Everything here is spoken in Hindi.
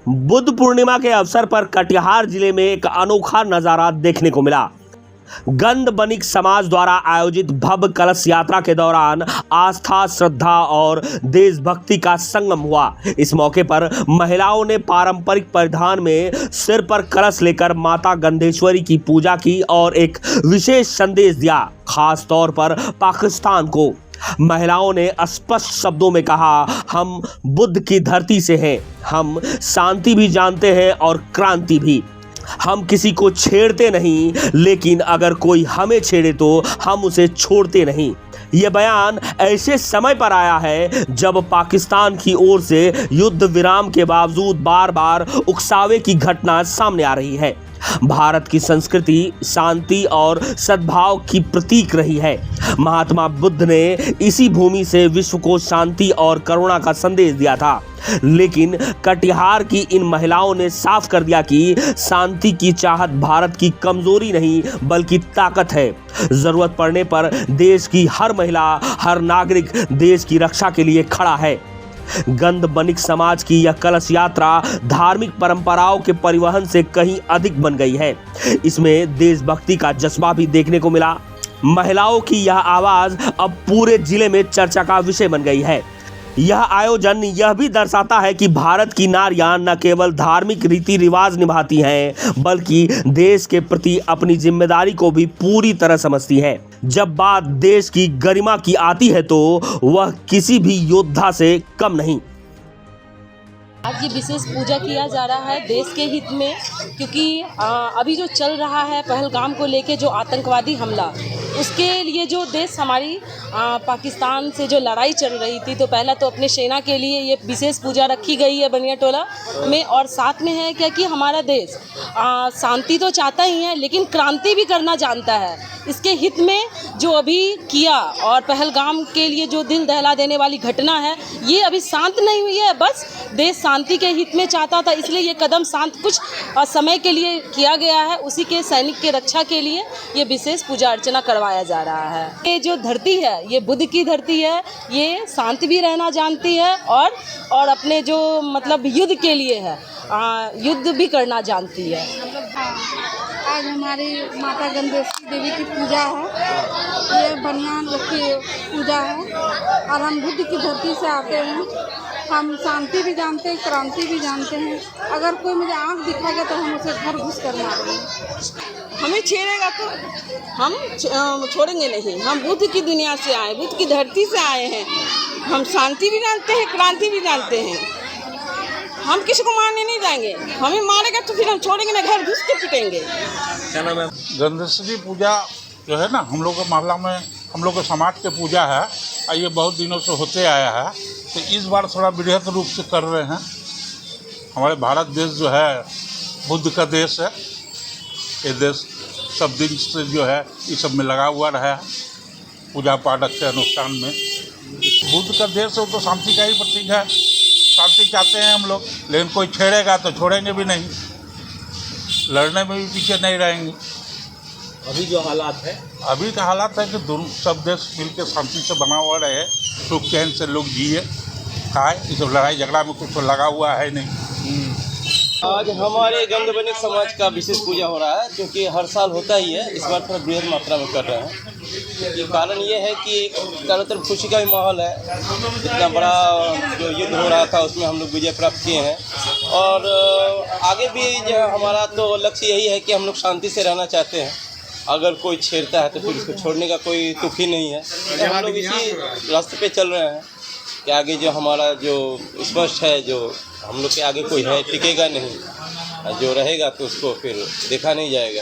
बुद्ध पूर्णिमा के अवसर पर कटिहार जिले में एक अनोखा नजारा देखने को मिला। गंध बनिक समाज द्वारा आयोजित भव्य कलश यात्रा के दौरान आस्था, श्रद्धा और देशभक्ति का संगम हुआ। इस मौके पर महिलाओं ने पारंपरिक परिधान में सिर पर कलश लेकर माता गंधेश्वरी की पूजा की और एक विशेष संदेश दिया। खास तौर पर पाकिस्तान को महिलाओं ने स्पष्ट शब्दों में कहा, हम बुद्ध की धरती से हैं, हम शांति भी जानते हैं और क्रांति भी। हम किसी को छेड़ते नहीं, लेकिन अगर कोई हमें छेड़े तो हम उसे छोड़ते नहीं। यह बयान ऐसे समय पर आया है जब पाकिस्तान की ओर से युद्ध विराम के बावजूद बार बार उकसावे की घटना सामने आ रही है। भारत की संस्कृति शांति और सद्भाव की प्रतीक रही है। महात्मा बुद्ध ने इसी भूमि से विश्व को शांति और करुणा का संदेश दिया था। लेकिन कटिहार की इन महिलाओं ने साफ कर दिया कि शांति की चाहत भारत की कमजोरी नहीं बल्कि ताकत है। जरूरत पड़ने पर देश की हर महिला, हर नागरिक देश की रक्षा के लिए खड़ा है। गंध बनिक समाज की यह कलश यात्रा धार्मिक परंपराओं के परिवहन से कहीं अधिक बन गई है। इसमें देशभक्ति का जज्बा भी देखने को मिला। महिलाओं की यह आवाज अब पूरे जिले में चर्चा का विषय बन गई है। यह आयोजन यह भी दर्शाता है कि भारत की नारियां न केवल धार्मिक रीति रिवाज निभाती हैं, बल्कि देश के प्रति अपनी जिम्मेदारी को भी पूरी तरह समझती हैं। जब बात देश की गरिमा की आती है तो वह किसी भी योद्धा से कम नहीं। आज ये विशेष पूजा किया जा रहा है देश के हित में, क्योंकि अभी जो चल रहा है पहलगाम को लेके जो आतंकवादी हमला, उसके लिए जो देश हमारी पाकिस्तान से जो लड़ाई चल रही थी, तो पहला तो अपने सेना के लिए ये विशेष पूजा रखी गई है बनियाटोला में। और साथ में है क्या कि हमारा देश शांति तो चाहता ही है, लेकिन क्रांति भी करना जानता है। इसके हित में जो अभी किया और पहलगाम के लिए जो दिल दहला देने वाली घटना है, ये अभी शांत नहीं हुई है। बस देश शांति के हित में चाहता था, इसलिए ये कदम शांत कुछ समय के लिए किया गया है। उसी के सैनिक के रक्षा के लिए ये विशेष पूजा अर्चना करवाया जा रहा है। ये जो धरती है ये बुद्ध की धरती है, ये शांति भी रहना जानती है और अपने जो मतलब युद्ध के लिए है, युद्ध भी करना जानती है। आज हमारी माता गंधेश्वरी देवी की पूजा है। ये बनियान लोग की पूजा है और हम बुद्ध की धरती से आते हैं। हम शांति भी जानते हैं, क्रांति भी जानते हैं। अगर कोई मुझे आँख दिखाएगा तो हम उसे घर घुस कर मारेंगे। हमें छेड़ेगा तो हम छोड़ेंगे नहीं। हम बुद्ध की दुनिया से आए, बुद्ध की धरती से आए हैं। हम शांति भी जानते हैं, क्रांति भी जानते हैं। हम किसी को मारने नहीं जाएंगे। हमें मारेगा तो फिर हम छोड़ेंगे ना, घर घुस के पिटेंगे। क्या नाम है? गंधेश्वरी पूजा जो है ना, हम लोग के मोहल्ला में हम लोग के समाज के पूजा है और ये बहुत दिनों से होते आया है। तो इस बार थोड़ा बृहद रूप से कर रहे हैं। हमारे भारत देश जो है बुद्ध का देश है। ये देश सब दिन से जो है इस सब में लगा हुआ रहा है, पूजा पाठ के अनुष्ठान में। बुद्ध का देश है, वो तो शांति का ही प्रतीक है। शांति चाहते हैं हम लोग, लेकिन कोई छेड़ेगा तो छोड़ेंगे भी नहीं, लड़ने में भी पीछे नहीं रहेंगे। अभी जो हालात है, अभी का हालात है कि दोनों सब देश मिलकर शांति से बना हुआ रहे, सुख चैन से लोग जिए खाए। इस लड़ाई झगड़ा में कुछ तो लगा हुआ है नहीं। आज हमारे गंध बनिक समाज का विशेष पूजा हो रहा है, क्योंकि हर साल होता ही है। इस बार थोड़ा बृहद मात्रा में कर रहे हैं। ये कारण ये है कि चारों तरफ खुशी का भी माहौल है। इतना बड़ा जो युद्ध हो रहा था उसमें हम लोग विजय प्राप्त किए हैं और आगे भी जो हमारा तो लक्ष्य यही है कि हम लोग शांति से रहना चाहते हैं। अगर कोई छेड़ता है तो फिर उसको छोड़ने का कोई तुक ही नहीं है। तो हम लोग इसी रास्ते पे चल रहे हैं कि आगे जो हमारा जो स्पष्ट है, जो हम लोग के आगे कोई है टिकेगा नहीं, जो रहेगा तो उसको फिर देखा नहीं जाएगा।